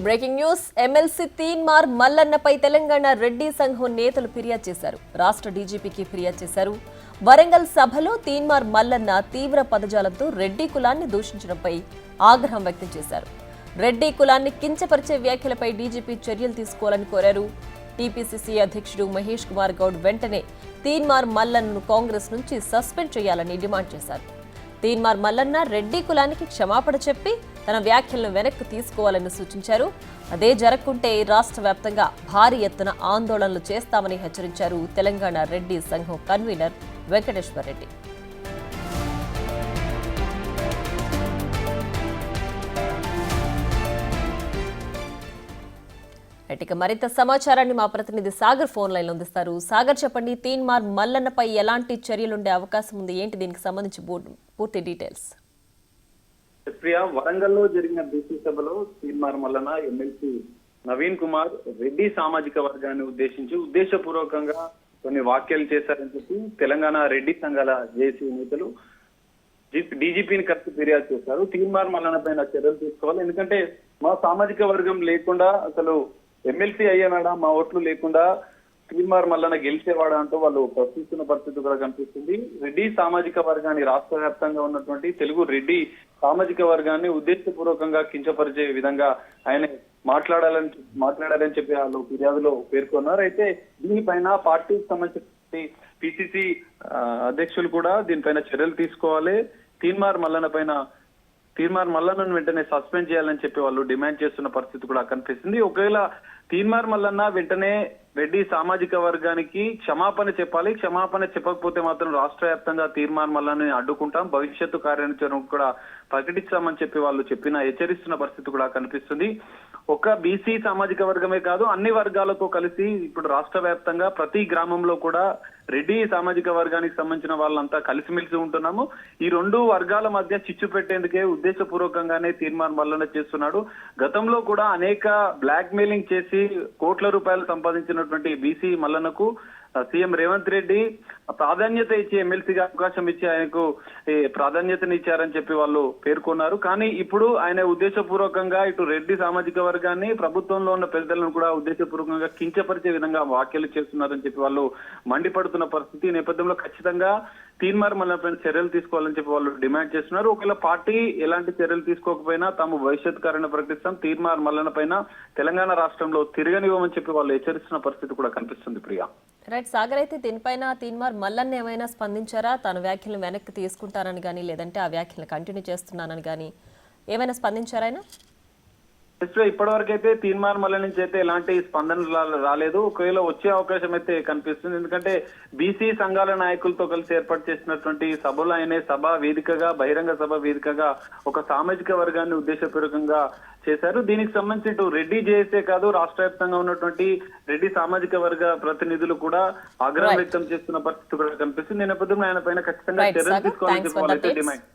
Breaking news MLC Teenmar మల్లన్నపై తెలంగాణ రెడ్డి సంఘం నేతలు ఫిర్యాదు చేశారు. రాష్ట్ర డీజీపీకి ఫిర్యాదు చేశారు. వరంగల్ సభలో తీన్మార్ మల్లన్న తీవ్ర పదజాలంతో రెడ్డి కులాన్ని దూషించడంపై ఆగ్రహం వ్యక్తం చేశారు. రెడ్డి కులాన్ని కించపరిచే వ్యాఖ్యలపై డీజీపీ చర్యలు తీసుకోవాలని కోరారు. టీపీసీసీ అధ్యక్షుడు మహేష్ కుమార్ గౌడ్ వెంటనే తీన్మార్ మల్లన్నను కాంగ్రెస్ నుంచి సస్పెండ్ చేయాలని డిమాండ్ చేశారు. తీన్మార్ మల్లన్న రెడ్డి కులానికి క్షమాపణ చెప్పి తన వ్యాఖ్యలను వెనక్కి తీసుకోవాలని సూచించారు. అదే జరగకుంటే రాష్ట్ర వ్యాప్తంగా భారీ ఎత్తున ఆందోళనలు చేస్తామని హెచ్చరించారు తెలంగాణ రెడ్డి సంఘం కన్వీనర్ వెంకటేశ్వర్ రెడ్డి. ఇక మరింత సమాచారాన్ని మా ప్రతినిధి సాగర్ ఫోన్ లైన్ లో అందిస్తారు. సాగర్, చెప్పండి, తీన్మార్ మల్లన్నపై ఎలాంటి చర్యలుండే అవకాశం ఉంది? ఏంటి దీనికి సంబంధించి పూర్తి డీటెయిల్స్? ప్రియా, వరంగల్లో జరిగిన బీసీ సభలో తీన్మార్ మల్లన్న ఎమ్మెల్సీ నవీన్ కుమార్ రెడ్డి సామాజిక వర్గాన్ని ఉద్దేశించి ఉద్దేశపూర్వకంగా కొన్ని వ్యాఖ్యలు చేశారని చెప్పి తెలంగాణ రెడ్డి సంఘాల జేసీ నేతలు డీజీపీని కలిసి ఫిర్యాదు చేశారు. తీన్మార్ మల్లన్న పైన చర్యలు తీసుకోవాలి, ఎందుకంటే మా సామాజిక వర్గం లేకుండా అసలు ఎమ్మెల్సీ అయ్యానాడా, మా ఓట్లు లేకుండా తీన్మార్ మల్లన్న గెలిచేవాడా అంటూ వాళ్ళు ప్రశ్నిస్తున్న పరిస్థితి కూడా కనిపిస్తుంది. రెడ్డి సామాజిక వర్గాన్ని, రాష్ట్ర వ్యాప్తంగా ఉన్నటువంటి తెలుగు రెడ్డి సామాజిక వర్గాన్ని ఉద్దేశపూర్వకంగా కించపరిచే విధంగా ఆయన మాట్లాడాలని చెప్పి వాళ్ళు ఫిర్యాదులో పేర్కొన్నారు. అయితే దీనిపైన పార్టీకి సంబంధించి పిసిసి అధ్యక్షులు కూడా దీనిపైన చర్యలు తీసుకోవాలి. తీన్మార్ మల్లన్నను వెంటనే సస్పెండ్ చేయాలని చెప్పి వాళ్ళు డిమాండ్ చేస్తున్న పరిస్థితి కూడా కనిపిస్తుంది. ఒకవేళ తీన్మార్ మల్లన్న వెంటనే రెడ్డి సామాజిక వర్గానికి క్షమాపణ చెప్పాలి. క్షమాపణ చెప్పకపోతే మాత్రం రాష్ట్ర వ్యాప్తంగా తీన్మార్ మల్లన్నని అడ్డుకుంటాం, భవిష్యత్తు కార్యాచరణ కూడా ప్రకటిస్తామని చెప్పి వాళ్ళు హెచ్చరిస్తున్న పరిస్థితి కూడా కనిపిస్తుంది. ఒక బీసీ సామాజిక వర్గమే కాదు, అన్ని వర్గాలతో కలిసి ఇప్పుడు రాష్ట్ర వ్యాప్తంగా ప్రతి గ్రామంలో కూడా రెడ్డి సామాజిక వర్గానికి సంబంధించిన వాళ్ళంతా కలిసిమెలిసి ఉంటున్నాము. ఈ రెండు వర్గాల మధ్య చిచ్చు పెట్టేందుకే ఉద్దేశపూర్వకంగానే తీన్మార్ మల్లన్న చేస్తున్నాడు. గతంలో కూడా అనేక బ్లాక్ మెయిలింగ్ చేసి కోట్ల రూపాయలు సంపాదించినటువంటి బీసీ మల్లన్నకు సీఎం రేవంత్ రెడ్డి ప్రాధాన్యత ఇచ్చి ఎమ్మెల్సీగా అవకాశం ఇచ్చి ఆయనకు ప్రాధాన్యతనిచ్చారని చెప్పి వాళ్ళు పేర్కొన్నారు. కానీ ఇప్పుడు ఆయన ఉద్దేశపూర్వకంగా ఇటు రెడ్డి సామాజిక వర్గాన్ని, ప్రభుత్వంలో ఉన్న పెద్దలను కూడా ఉద్దేశపూర్వకంగా కించపరిచే విధంగా వ్యాఖ్యలు చేస్తున్నారని చెప్పి వాళ్ళు మండిపడుతున్న పరిస్థితి. ఈ నేపథ్యంలో ఖచ్చితంగా తీన్మార్ మల్లన్న పైన చర్యలు తీసుకోవాలని చెప్పి వాళ్ళు డిమాండ్ చేస్తున్నారు. ఒకవేళ పార్టీ ఎలాంటి చర్యలు తీసుకోకపోయినా తాము భవిష్యత్ కార్యాచరణ ప్రకటిస్తాం, తీన్మార్ మల్లన్న పైన తెలంగాణ రాష్ట్రంలో తిరగనివ్వమని చెప్పి వాళ్ళు హెచ్చరిస్తున్న పరిస్థితి కూడా కనిపిస్తుంది. ప్రియా, రైట్ సాగర్, అయితే దీనిపైన తీన్మార్ మల్లన్న ఏమైనా స్పందించారా? తన వ్యాఖ్యలను వెనక్కి తీసుకుంటానని కానీ, లేదంటే ఆ వ్యాఖ్యలను కంటిన్యూ చేస్తున్నానని కానీ ఏమైనా స్పందించారా ఆయన? ఇప్పటివరకు అయితే తీన్మార్ మల్లన్న నుంచి అయితే ఎలాంటి స్పందన రాలేదు. ఒకవేళ వచ్చే అవకాశం అయితే కనిపిస్తుంది, ఎందుకంటే బీసీ సంఘాల నాయకులతో కలిసి ఏర్పాటు చేసినటువంటి సభలో ఆయన సభ వేదికగా, బహిరంగ సభ వేదికగా ఒక సామాజిక వర్గాన్ని ఉద్దేశపూర్వకంగా చేశారు. దీనికి సంబంధించి ఇటు రెడ్డి జేఏసే కాదు, రాష్ట్ర వ్యాప్తంగా ఉన్నటువంటి రెడ్డి సామాజిక వర్గ ప్రతినిధులు కూడా ఆగ్రహం వ్యక్తం చేస్తున్న పరిస్థితి కూడా కనిపిస్తుంది. ఈ నేపథ్యంలో ఆయన పైన ఖచ్చితంగా చర్యలు తీసుకోవాలని చెప్పి వాళ్ళైతే డిమాండ్